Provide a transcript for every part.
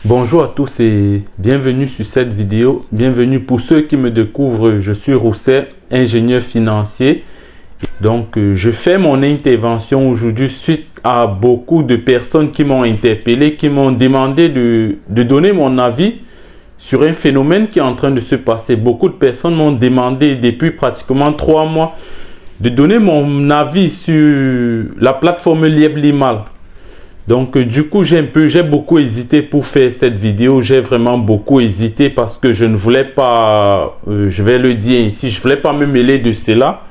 Bonjour à tous et bienvenue sur cette vidéo. Bienvenue pour ceux qui me découvrent, je suis Rousset, ingénieur financier. Donc, je fais mon intervention aujourd'hui suite à beaucoup de personnes qui m'ont interpellé, qui m'ont demandé de donner mon avis sur un phénomène qui est en train de se passer. Beaucoup de personnes m'ont demandé depuis pratiquement 3 mois de donner mon avis sur la plateforme Liebly-Mal. Donc du coup j'ai beaucoup hésité pour faire cette vidéo. J'ai vraiment beaucoup hésité parce que je ne voulais pas, je vais le dire ici, je ne voulais pas me mêler de cela.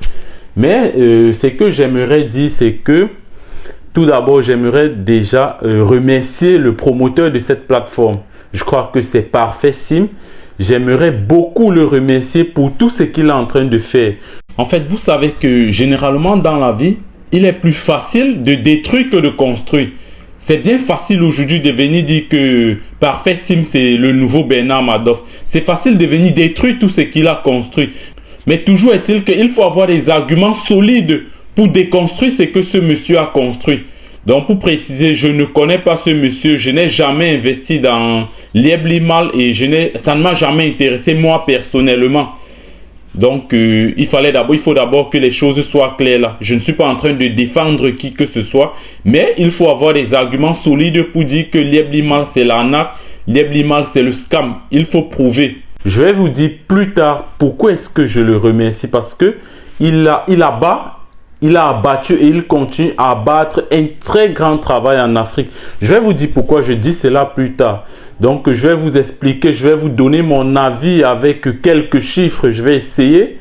Mais ce que j'aimerais dire, c'est que tout d'abord j'aimerais déjà remercier le promoteur de cette plateforme. Je crois que c'est Parfait-Sim. J'aimerais beaucoup le remercier pour tout ce qu'il est en train de faire. En fait, vous savez que généralement dans la vie, il est plus facile de détruire que de construire. C'est bien facile aujourd'hui de venir dire que Parfait-Sim, c'est le nouveau Bernard Madoff. C'est facile de venir détruire tout ce qu'il a construit. Mais toujours est-il qu'il faut avoir des arguments solides pour déconstruire ce que ce monsieur a construit. Donc pour préciser, je ne connais pas ce monsieur, je n'ai jamais investi dans Liebly-Mal et ça ne m'a jamais intéressé moi personnellement. Donc, il faut d'abord que les choses soient claires là. Je ne suis pas en train de défendre qui que ce soit, mais il faut avoir des arguments solides pour dire que Liebly-Mal c'est l'arnaque, Liebly-Mal c'est le scam. Il faut prouver. Je vais vous dire plus tard pourquoi est-ce que je le remercie, parce que il a abattu et il continue à abattre un très grand travail en Afrique. Je vais vous dire pourquoi je dis cela plus tard. Donc, je vais vous expliquer, je vais vous donner mon avis avec quelques chiffres. Je vais essayer,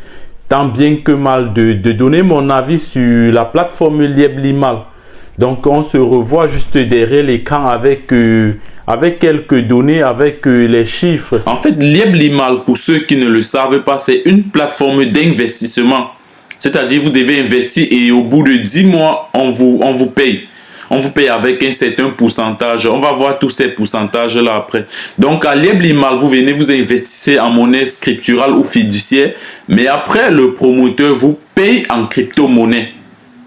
tant bien que mal, de donner mon avis sur la plateforme Liebly-Mal. Donc, on se revoit juste derrière l'écran avec quelques données, avec les chiffres. En fait, Liebly-Mal, pour ceux qui ne le savent pas, c'est une plateforme d'investissement. C'est-à-dire, vous devez investir et au bout de 10 mois, on vous paye. On vous paye avec un certain pourcentage. On va voir tous ces pourcentages-là après. Donc, à Liebly-Mal, vous venez, vous investissez en monnaie scripturale ou fiduciaire. Mais après, le promoteur vous paye en crypto-monnaie.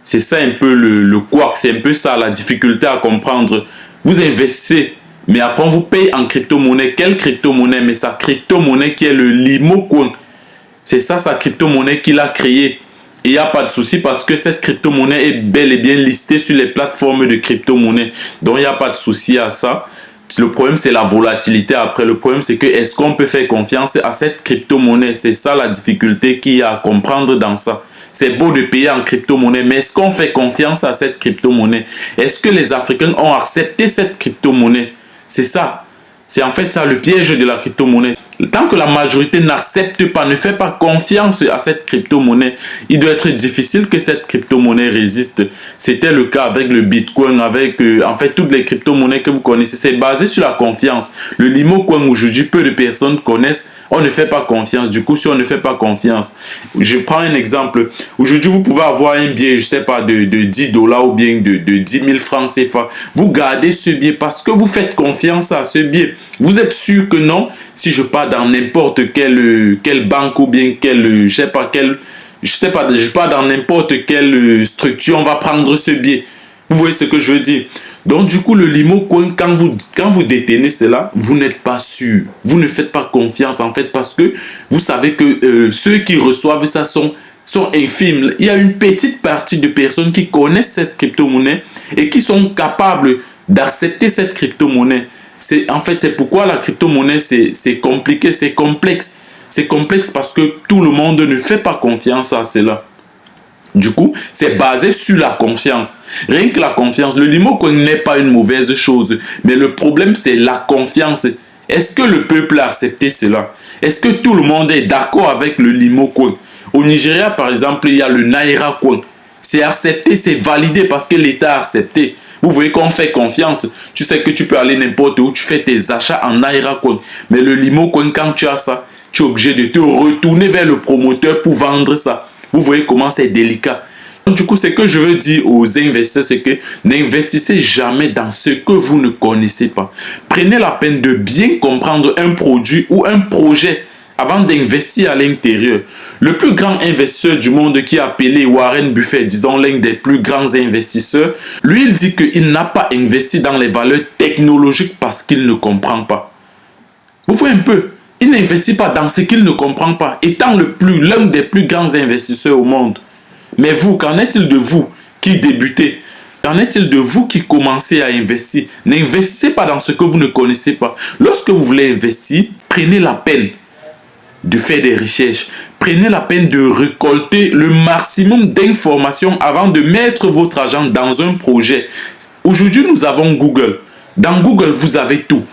C'est ça un peu le couac. C'est un peu ça la difficulté à comprendre. Vous investissez, mais après, on vous paye en crypto-monnaie. Quelle crypto-monnaie? Mais sa crypto-monnaie qui est le Limocoin. C'est ça sa crypto-monnaie qu'il a créée. Il n'y a pas de souci parce que cette crypto-monnaie est bel et bien listée sur les plateformes de crypto-monnaie. Donc, il n'y a pas de souci à ça. Le problème, c'est la volatilité. Après, le problème, c'est que est-ce qu'on peut faire confiance à cette crypto-monnaie? C'est ça la difficulté qu'il y a à comprendre dans ça. C'est beau de payer en crypto-monnaie, mais est-ce qu'on fait confiance à cette crypto-monnaie? Est-ce que les Africains ont accepté cette crypto-monnaie? C'est ça. C'est en fait ça le piège de la crypto-monnaie. Tant que la majorité n'accepte pas, ne fait pas confiance à cette crypto-monnaie, il doit être difficile que cette crypto-monnaie résiste. C'était le cas avec le Bitcoin, avec en fait toutes les crypto-monnaies que vous connaissez. C'est basé sur la confiance. Le Limocoin aujourd'hui, peu de personnes connaissent. On ne fait pas confiance. Du coup, si on ne fait pas confiance, je prends un exemple. Aujourd'hui, vous pouvez avoir un billet, je sais pas, de 10 dollars ou bien de 10 000 francs CFA. Vous gardez ce billet parce que vous faites confiance à ce billet. Vous êtes sûr que non, si je pars dans n'importe quelle banque ou bien je pars dans n'importe quelle structure, on va prendre ce billet. Vous voyez ce que je veux dire? Donc du coup, le Limocoin, quand vous détenez cela, vous n'êtes pas sûr. Vous ne faites pas confiance en fait parce que vous savez que ceux qui reçoivent ça sont infimes. Il y a une petite partie de personnes qui connaissent cette crypto-monnaie et qui sont capables d'accepter cette crypto-monnaie. En fait, c'est pourquoi la crypto-monnaie, c'est compliqué, c'est complexe. C'est complexe parce que tout le monde ne fait pas confiance à cela. Du coup, c'est basé sur la confiance. Rien que la confiance. Le Limocoin n'est pas une mauvaise chose. Mais le problème, c'est la confiance. Est-ce que le peuple a accepté cela? Est-ce que tout le monde est d'accord avec le Limocoin? Au Nigeria, par exemple, il y a le Naira Coin. C'est accepté, c'est validé parce que l'État a accepté. Vous voyez qu'on fait confiance. Tu sais que tu peux aller n'importe où, tu fais tes achats en Naira Coin. Mais le Limocoin, quand tu as ça, tu es obligé de te retourner vers le promoteur pour vendre ça. Vous voyez comment c'est délicat. Donc, du coup, ce que je veux dire aux investisseurs, c'est que n'investissez jamais dans ce que vous ne connaissez pas. Prenez la peine de bien comprendre un produit ou un projet avant d'investir à l'intérieur. Le plus grand investisseur du monde qui est appelé Warren Buffett, disons l'un des plus grands investisseurs, lui il dit qu'il n'a pas investi dans les valeurs technologiques parce qu'il ne comprend pas. Vous voyez un peu, il n'investit pas dans ce qu'il ne comprend pas, étant l'un des plus grands investisseurs au monde. Mais vous, qu'en est-il de vous qui débutez? Qu'en est-il de vous qui commencez à investir? N'investissez pas dans ce que vous ne connaissez pas. Lorsque vous voulez investir, prenez la peine de faire des recherches. Prenez la peine de récolter le maximum d'informations avant de mettre votre argent dans un projet. Aujourd'hui, nous avons Google. Dans Google, vous avez tout.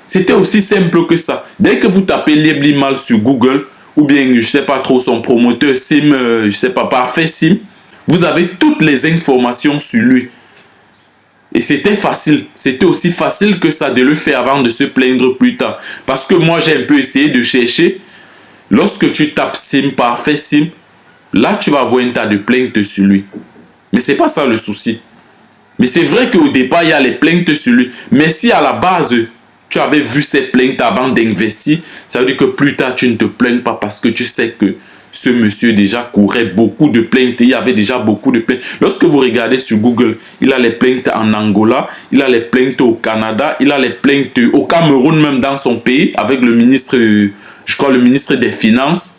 C'était aussi simple que ça. Dès que vous tapez Lieblimal sur Google, ou bien, je ne sais pas trop, son promoteur Sim, je ne sais pas, Parfait Sim, vous avez toutes les informations sur lui. Et c'était facile. C'était aussi facile que ça de le faire avant de se plaindre plus tard. Parce que moi, j'ai un peu essayé de chercher. Lorsque tu tapes Sim, Parfait Sim, là, tu vas avoir un tas de plaintes sur lui. Mais ce n'est pas ça le souci. Mais c'est vrai qu'au départ, il y a les plaintes sur lui. Mais si à la base, tu avais vu ces plaintes avant d'investir, ça veut dire que plus tard, tu ne te plains pas parce que tu sais que ce monsieur déjà courait beaucoup de plaintes. Il y avait déjà beaucoup de plaintes. Lorsque vous regardez sur Google, il a les plaintes en Angola, il a les plaintes au Canada, il a les plaintes au Cameroun, même dans son pays, avec le ministre, je crois le ministre des Finances.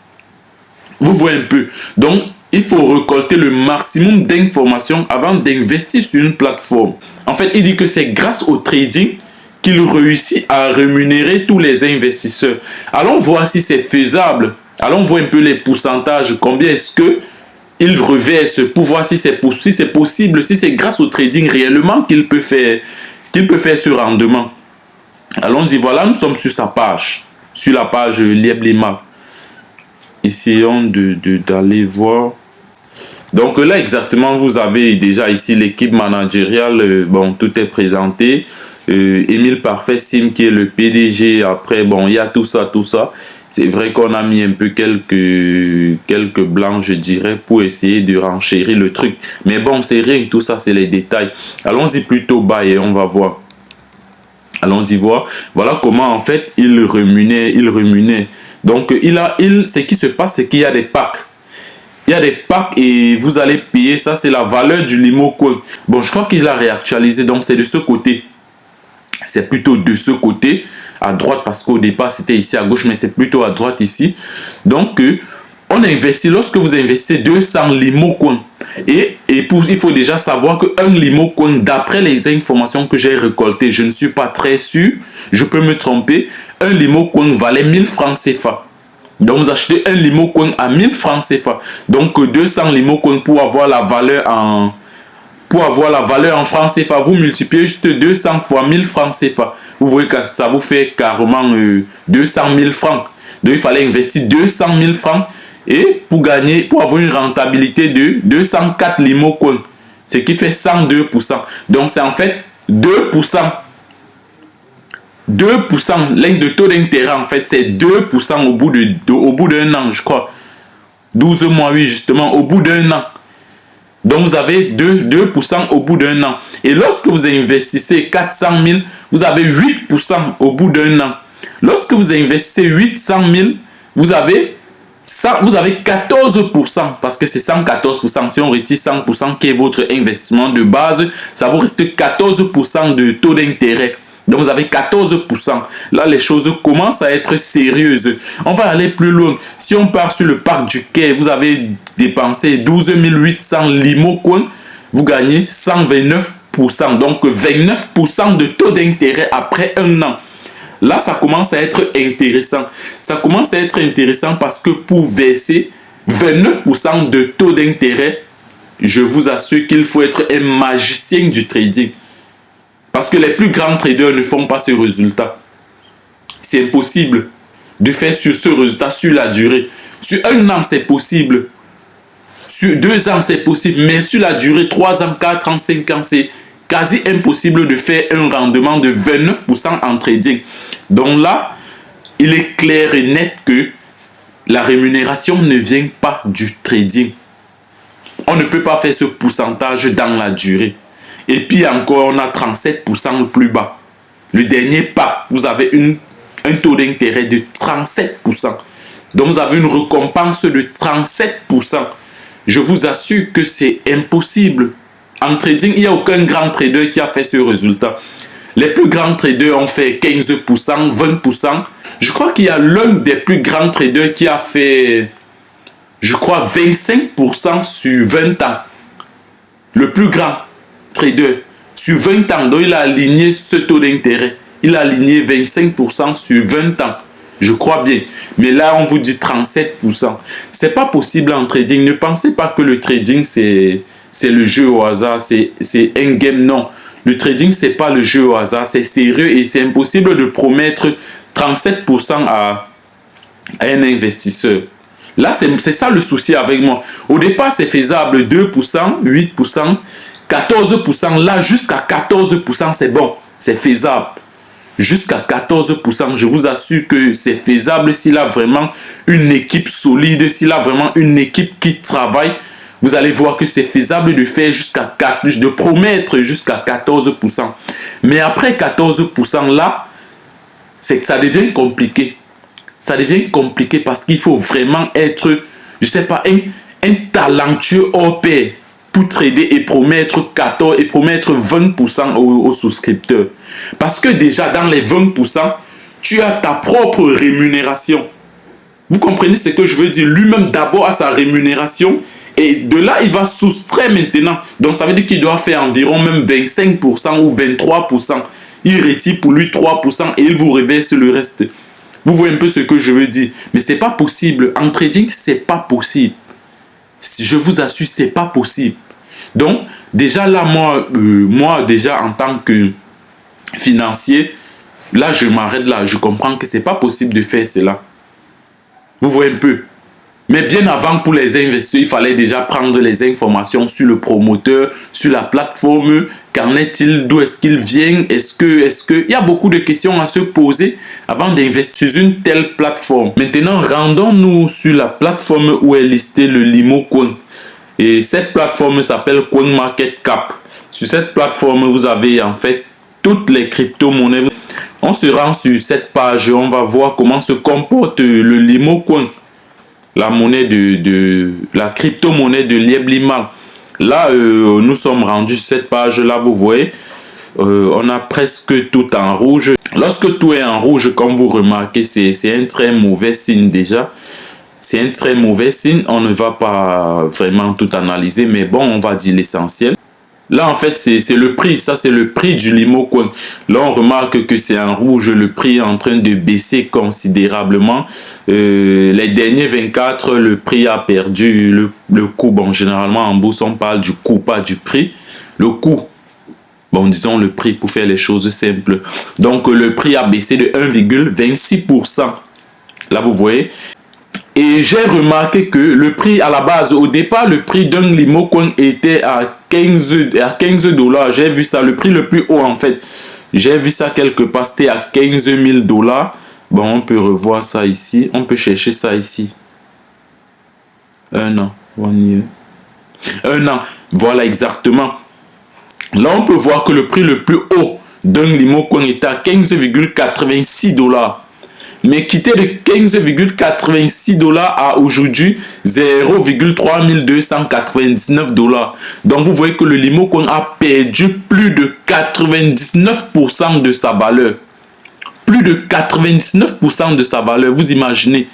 Vous voyez un peu. Donc, il faut récolter le maximum d'informations avant d'investir sur une plateforme. En fait, il dit que c'est grâce au trading qu'il réussit à rémunérer tous les investisseurs. Allons voir si c'est faisable. Allons voir un peu les pourcentages. Combien est-ce qu'il reverse pour voir si c'est possible, si c'est grâce au trading réellement qu'il peut faire ce rendement. Allons-y, voilà, nous sommes sur sa page. Sur la page Lieblimal. Essayons d'aller voir. Donc là, exactement, vous avez déjà ici l'équipe managériale. Bon, tout est présenté. Émile Parfait Sim qui est le PDG. Après, bon, il y a tout ça. C'est vrai qu'on a mis un peu quelques blancs, je dirais, pour essayer de renchérir le truc. Mais bon, c'est rien, tout ça, c'est les détails. Allons-y plutôt bas et on va voir. Allons-y voir. Voilà comment, en fait, il remunait. Donc, ce qui se passe, c'est qu'il y a des packs. Il y a des packs et vous allez payer. Ça, c'est la valeur du Limo Coin. Bon, je crois qu'il a réactualisé. Donc, c'est de ce côté. C'est plutôt de ce côté. À droite, parce qu'au départ, c'était ici à gauche. Mais c'est plutôt à droite ici. Donc, on investit. Lorsque vous investissez 200 Limo Coin. Et il faut déjà savoir qu'un Limo Coin, d'après les informations que j'ai récoltées, je ne suis pas très sûr. Je peux me tromper. Un Limo Coin valait 1000 francs CFA. Donc, vous achetez un Limo Coin à 1000 francs CFA. Donc, 200 Limo Coin pour avoir la valeur en francs CFA. Vous multipliez juste 200 fois 1000 francs CFA. Vous voyez que ça vous fait carrément 200 000 francs. Donc, il fallait investir 200 000 francs et pour avoir une rentabilité de 204 Limo Coin. Ce qui fait 102%. Donc, c'est en fait 2%. 2%, l'un de taux d'intérêt, en fait, c'est 2% au bout d'un an, je crois. 12 mois, oui, justement, au bout d'un an. Donc, vous avez 2% au bout d'un an. Et lorsque vous investissez 400 000, vous avez 8% au bout d'un an. Lorsque vous investissez 800 000, vous avez 14%, parce que c'est 114%. Si on retire 100% qui est votre investissement de base, ça vous reste 14% de taux d'intérêt. Donc, vous avez 14%. Là, les choses commencent à être sérieuses. On va aller plus loin. Si on part sur le parc du Quai, vous avez dépensé 12 800 Limo Coin. Vous gagnez 129%. Donc, 29% de taux d'intérêt après un an. Là, ça commence à être intéressant. Ça commence à être intéressant parce que pour verser 29% de taux d'intérêt, je vous assure qu'il faut être un magicien du trading. Parce que les plus grands traders ne font pas ce résultat. C'est impossible de faire sur ce résultat sur la durée. Sur un an, c'est possible. Sur 2 ans, c'est possible. Mais sur la durée, 3 ans, 4 ans, 5 ans, c'est quasi impossible de faire un rendement de 29% en trading. Donc là, il est clair et net que la rémunération ne vient pas du trading. On ne peut pas faire ce pourcentage dans la durée. Et puis encore, on a 37% le plus bas. Le dernier pas, vous avez un taux d'intérêt de 37%. Donc vous avez une récompense de 37%. Je vous assure que c'est impossible. En trading, il n'y a aucun grand trader qui a fait ce résultat. Les plus grands traders ont fait 15%, 20%. Je crois qu'il y a l'un des plus grands traders qui a fait, je crois, 25% sur 20 ans. Le plus grand trader sur 20 ans. Donc il a aligné ce taux d'intérêt. Il a aligné 25% sur 20 ans. Je crois bien. Mais là, on vous dit 37%. C'est pas possible en trading. Ne pensez pas que le trading, c'est le jeu au hasard. C'est un game. Non. Le trading, c'est pas le jeu au hasard. C'est sérieux et c'est impossible de promettre 37% à un investisseur. Là, c'est ça le souci avec moi. Au départ, c'est faisable. 2%, 8%, 14%. Là, jusqu'à 14%, c'est bon. C'est faisable. Jusqu'à 14%, je vous assure que c'est faisable s'il a vraiment une équipe solide, s'il a vraiment une équipe qui travaille. Vous allez voir que c'est faisable de faire jusqu'à 4%, de promettre jusqu'à 14%. Mais après 14%, là, c'est que ça devient compliqué. Ça devient compliqué parce qu'il faut vraiment être, je sais pas, un talentueux hors pair pour trader et promettre 14 et promettre 20% aux souscripteurs. Parce que déjà, dans les 20%, tu as ta propre rémunération. Vous comprenez ce que je veux dire? Lui-même d'abord a sa rémunération et de là, il va soustraire maintenant. Donc, ça veut dire qu'il doit faire environ même 25% ou 23%. Il retire pour lui 3% et il vous reverse le reste. Vous voyez un peu ce que je veux dire? Mais ce n'est pas possible. En trading, ce n'est pas possible. Je vous assure, ce n'est pas possible. Donc, déjà là, moi déjà en tant que financier, là, je m'arrête là. Je comprends que ce n'est pas possible de faire cela. Vous voyez un peu? Mais bien avant, pour les investisseurs, il fallait déjà prendre les informations sur le promoteur, sur la plateforme. Qu'en est-il? D'où est-ce qu'il vient? Est-ce que... Il y a beaucoup de questions à se poser avant d'investir sur une telle plateforme. Maintenant, rendons-nous sur la plateforme où est listé le Limo Coin. Et cette plateforme s'appelle CoinMarketCap. Sur cette plateforme, vous avez en fait toutes les crypto-monnaies. On se rend sur cette page, on va voir comment se comporte le Limo Coin. La monnaie la crypto-monnaie de Lieblimal. Là, nous sommes rendus sur cette page-là, vous voyez. On a presque tout en rouge. Lorsque tout est en rouge, comme vous remarquez, c'est un très mauvais signe déjà. C'est un très mauvais signe. On ne va pas vraiment tout analyser, mais bon, on va dire l'essentiel. Là, en fait, c'est le prix. Ça, c'est le prix du Limo Coin. Là, on remarque que c'est en rouge. Le prix est en train de baisser considérablement. Les derniers 24, le prix a perdu le coût. Bon, généralement, en bourse, on parle du coût, pas du prix. Le coût. Bon, disons le prix pour faire les choses simples. Donc, le prix a baissé de 1,26%. Là, vous voyez. Et j'ai remarqué que le prix à la base, au départ, le prix d'un Limo Coin était à 15 $. J'ai vu ça, le prix le plus haut en fait. J'ai vu ça quelque part, c'était à 15 000 $. Bon, on peut revoir ça ici. On peut chercher ça ici. Un an. 1 year. Un an. Voilà exactement. Là, on peut voir que le prix le plus haut d'un Limo Coin était à 15,86 $. Mais quitter de 15,86 $ à aujourd'hui 0,3299 $. Donc vous voyez que le Limo Coin a perdu plus de 99% de sa valeur. Plus de 99% de sa valeur, vous imaginez.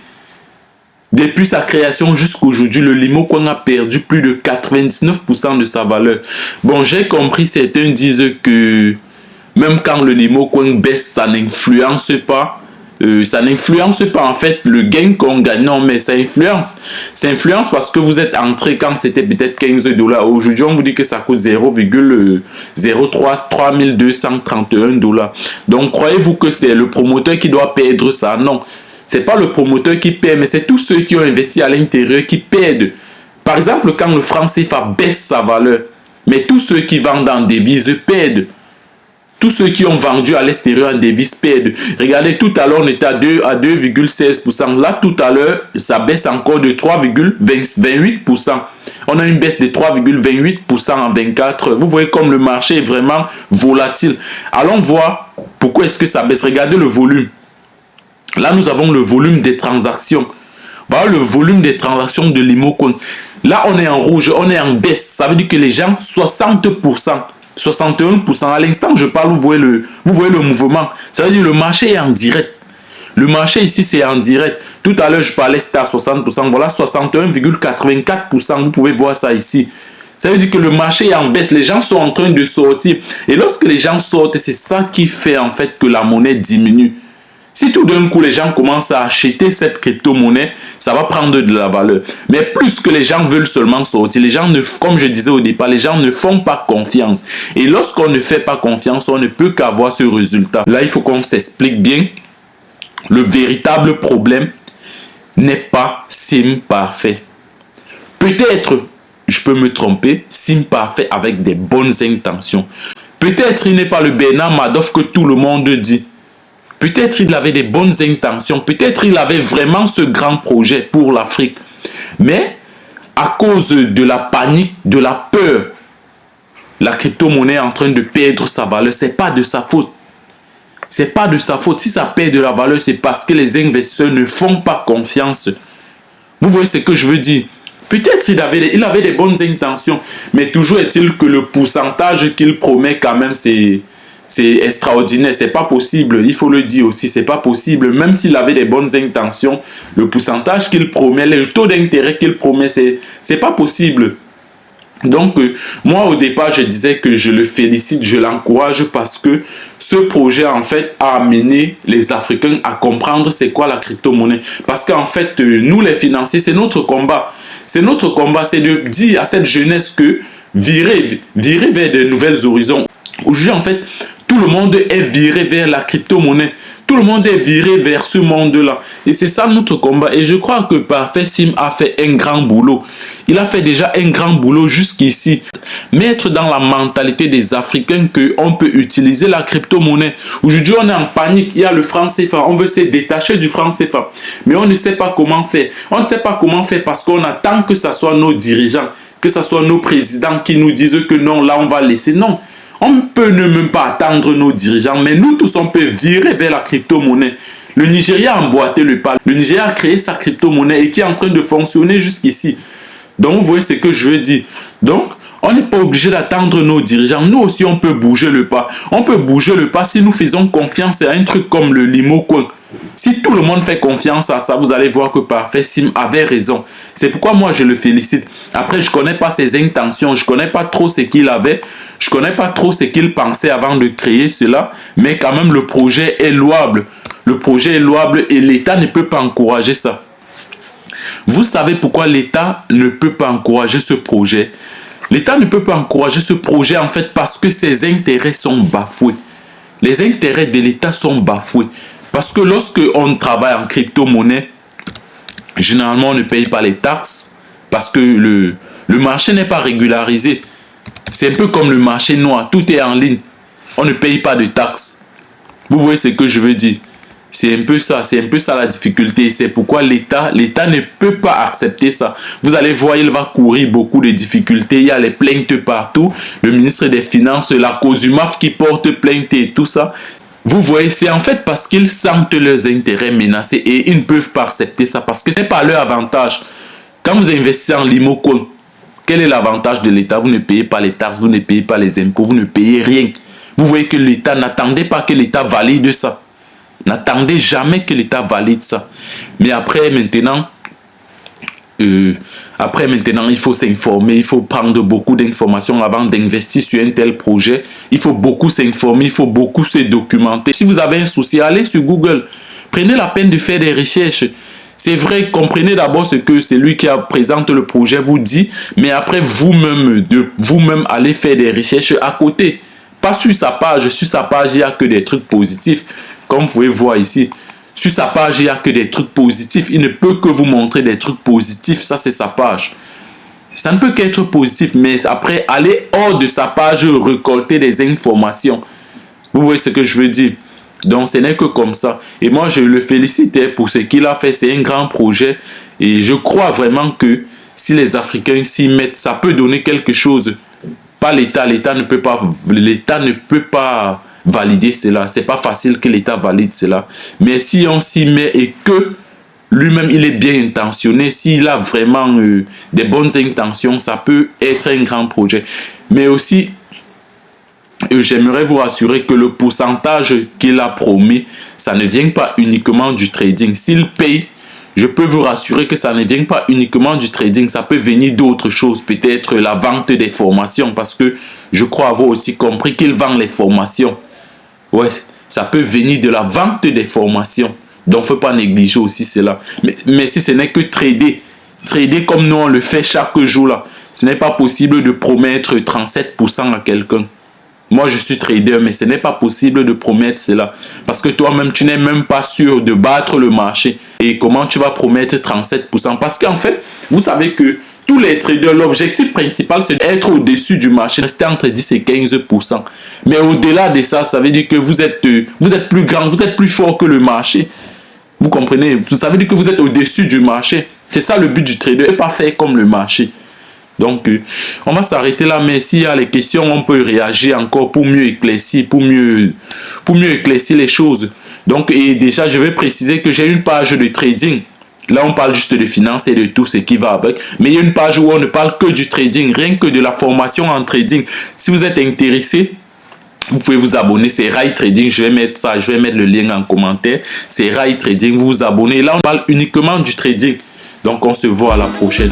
Depuis sa création jusqu'à aujourd'hui, le Limo Coin a perdu plus de 99% de sa valeur. Bon, j'ai compris, certains disent que même quand le Limo Coin baisse, ça n'influence pas. Ça n'influence pas en fait le gain qu'on gagne. Non, mais ça influence. Ça influence parce que vous êtes entré quand c'était peut-être 15 $. Aujourd'hui, on vous dit que ça coûte 0,3231 $. Donc, croyez-vous que c'est le promoteur qui doit perdre ça? Non. C'est pas le promoteur qui perd, mais c'est tous ceux qui ont investi à l'intérieur qui perdent. Par exemple, quand le franc CFA baisse sa valeur, mais tous ceux qui vendent en devises perdent. Tous ceux qui ont vendu à l'extérieur en devises perdent. Regardez, tout à l'heure, on était à 2,16%. Là, tout à l'heure, ça baisse encore de 3,28%. On a une baisse de 3,28% en 24 heures. Vous voyez comme le marché est vraiment volatile. Allons voir pourquoi est-ce que ça baisse. Regardez le volume. Là, nous avons le volume des transactions. Voilà le volume des transactions de l'Imocoin. Là, on est en rouge, on est en baisse. Ça veut dire que les gens, 60%, 61%, à l'instant, je parle, vous voyez le mouvement. Ça veut dire que le marché est en direct. Le marché ici, c'est en direct. Tout à l'heure, je parlais, c'était à 60%. Voilà, 61,84%. Vous pouvez voir ça ici. Ça veut dire que le marché est en baisse. Les gens sont en train de sortir. Et lorsque les gens sortent, c'est ça qui fait en fait que la monnaie diminue. Si tout d'un coup, les gens commencent à acheter cette crypto-monnaie, ça va prendre de la valeur. Mais plus que les gens veulent seulement sortir, les gens, comme je disais au départ, les gens ne font pas confiance. Et lorsqu'on ne fait pas confiance, on ne peut qu'avoir ce résultat. Là, il faut qu'on s'explique bien. Le véritable problème n'est pas SIM parfait. Peut-être, je peux me tromper, SIM parfait avec des bonnes intentions. Peut-être il n'est pas le Bernard Madoff que tout le monde dit. Peut-être il avait des bonnes intentions. Peut-être il avait vraiment ce grand projet pour l'Afrique. Mais à cause de la panique, de la peur, la crypto-monnaie est en train de perdre sa valeur. Ce n'est pas de sa faute. C'est pas de sa faute. Si ça perd de la valeur, c'est parce que les investisseurs ne font pas confiance. Vous voyez ce que je veux dire? Peut-être il avait des bonnes intentions, mais toujours est-il que le pourcentage qu'il promet quand même, c'est extraordinaire. C'est pas possible. Il faut le dire aussi, c'est pas possible. Même s'il avait des bonnes intentions, le pourcentage qu'il promet, le taux d'intérêt qu'il promet, c'est pas possible. Donc, moi, au départ, je disais que je le félicite, je l'encourage parce que ce projet, en fait, a amené les Africains à comprendre c'est quoi la crypto-monnaie. Parce qu'en fait, nous, les financiers, c'est notre combat. C'est notre combat, c'est de dire à cette jeunesse que virer vers de nouvelles horizons. Aujourd'hui, en fait, tout le monde est viré vers la crypto-monnaie. Tout le monde est viré vers ce monde-là. Et c'est ça notre combat. Et je crois que Parfait Sim a fait un grand boulot. Il a fait déjà un grand boulot jusqu'ici. Mettre dans la mentalité des Africains qu'on peut utiliser la crypto-monnaie. Aujourd'hui, on est en panique. Il y a le franc CFA. On veut se détacher du franc CFA. Mais on ne sait pas comment faire. On ne sait pas comment faire parce qu'on attend que ce soit nos dirigeants, que ce soit nos présidents qui nous disent que non, là, on va laisser. Non. On peut ne même pas attendre nos dirigeants, mais nous tous, on peut virer vers la crypto-monnaie. Le Nigeria a emboîté le pas. Le Nigeria a créé sa crypto-monnaie et qui est en train de fonctionner jusqu'ici. Donc, vous voyez ce que je veux dire. Donc, on n'est pas obligé d'attendre nos dirigeants. Nous aussi, on peut bouger le pas. On peut bouger le pas si nous faisons confiance à un truc comme le Limocoin. Si tout le monde fait confiance à ça, vous allez voir que Parfait Sim avait raison. C'est pourquoi moi, je le félicite. Après, je ne connais pas ses intentions. Je ne connais pas trop ce qu'il avait. Je ne connais pas trop ce qu'il pensait avant de créer cela. Mais quand même, le projet est louable. Le projet est louable et l'État ne peut pas encourager ça. Vous savez pourquoi l'État ne peut pas encourager ce projet? L'État ne peut pas encourager ce projet en fait parce que ses intérêts sont bafoués. Les intérêts de l'État sont bafoués. Parce que lorsque on travaille en crypto-monnaie, généralement on ne paye pas les taxes parce que le marché n'est pas régularisé. C'est un peu comme le marché noir, tout est en ligne. On ne paye pas de taxes. Vous voyez ce que je veux dire? C'est un peu ça la difficulté. C'est pourquoi l'État ne peut pas accepter ça. Vous allez voir, il va courir beaucoup de difficultés. Il y a les plaintes partout. Le ministre des Finances, la COSUMAF qui porte plainte et tout ça. Vous voyez, c'est en fait parce qu'ils sentent leurs intérêts menacés et ils ne peuvent pas accepter ça parce que ce n'est pas leur avantage. Quand vous investissez en Limocoin, quel est l'avantage de l'État? Vous ne payez pas les taxes, vous ne payez pas les impôts, vous ne payez rien. Vous voyez que l'État, n'attendez pas que l'État valide ça. N'attendez jamais que l'État valide ça. Mais après maintenant, il faut s'informer, il faut prendre beaucoup d'informations avant d'investir sur un tel projet. Il faut beaucoup s'informer, il faut beaucoup se documenter. Si vous avez un souci, allez sur Google. Prenez la peine de faire des recherches. C'est vrai, comprenez d'abord ce que celui qui présente le projet vous dit, mais après vous-même allez faire des recherches à côté. Pas sur sa page. Sur sa page, il n'y a que des trucs positifs. Comme vous pouvez voir ici. Sur sa page, il n'y a que des trucs positifs. Il ne peut que vous montrer des trucs positifs. Ça, c'est sa page. Ça ne peut qu'être positif. Mais après, allez hors de sa page, récolter des informations. Vous voyez ce que je veux dire? Donc, ce n'est que comme ça. Et moi, je le félicite pour ce qu'il a fait. C'est un grand projet. Et je crois vraiment que si les Africains s'y mettent, ça peut donner quelque chose. Pas l'État. L'État ne peut pas valider cela. C'est pas facile que l'État valide cela. Mais si on s'y met et que lui-même, il est bien intentionné. S'il a vraiment des bonnes intentions, ça peut être un grand projet. Mais aussi, j'aimerais vous rassurer que le pourcentage qu'il a promis, ça ne vient pas uniquement du trading. S'il paye, je peux vous rassurer que ça ne vient pas uniquement du trading. Ça peut venir d'autres choses, peut-être la vente des formations, parce que je crois avoir aussi compris qu'il vend les formations. Ouais, ça peut venir de la vente des formations. Donc, il ne faut pas négliger aussi cela. Mais si ce n'est que trader comme nous on le fait chaque jour là, ce n'est pas possible de promettre 37% à quelqu'un. Moi, je suis trader, mais ce n'est pas possible de promettre cela. Parce que toi-même, tu n'es même pas sûr de battre le marché. Et comment tu vas promettre 37%? Parce qu'en fait, vous savez que tous les traders, l'objectif principal, c'est d'être au-dessus du marché, rester entre 10 et 15%. Mais au-delà de ça, ça veut dire que vous êtes plus grand, vous êtes plus fort que le marché. Vous comprenez? Ça veut dire que vous êtes au-dessus du marché. C'est ça le but du trader, et pas faire comme le marché. Donc, on va s'arrêter là, mais s'il y a les questions, on peut réagir encore pour mieux éclaircir, pour mieux éclaircir les choses. Donc, et déjà, je vais préciser que j'ai une page de trading. Là, on parle juste de finance et de tout ce qui va avec. Mais il y a une page où on ne parle que du trading, rien que de la formation en trading. Si vous êtes intéressé, vous pouvez vous abonner, c'est Rai Trading, je vais mettre ça, je vais mettre le lien en commentaire. C'est Rai Trading, vous vous abonnez. Là, on parle uniquement du trading. Donc, on se voit à la prochaine.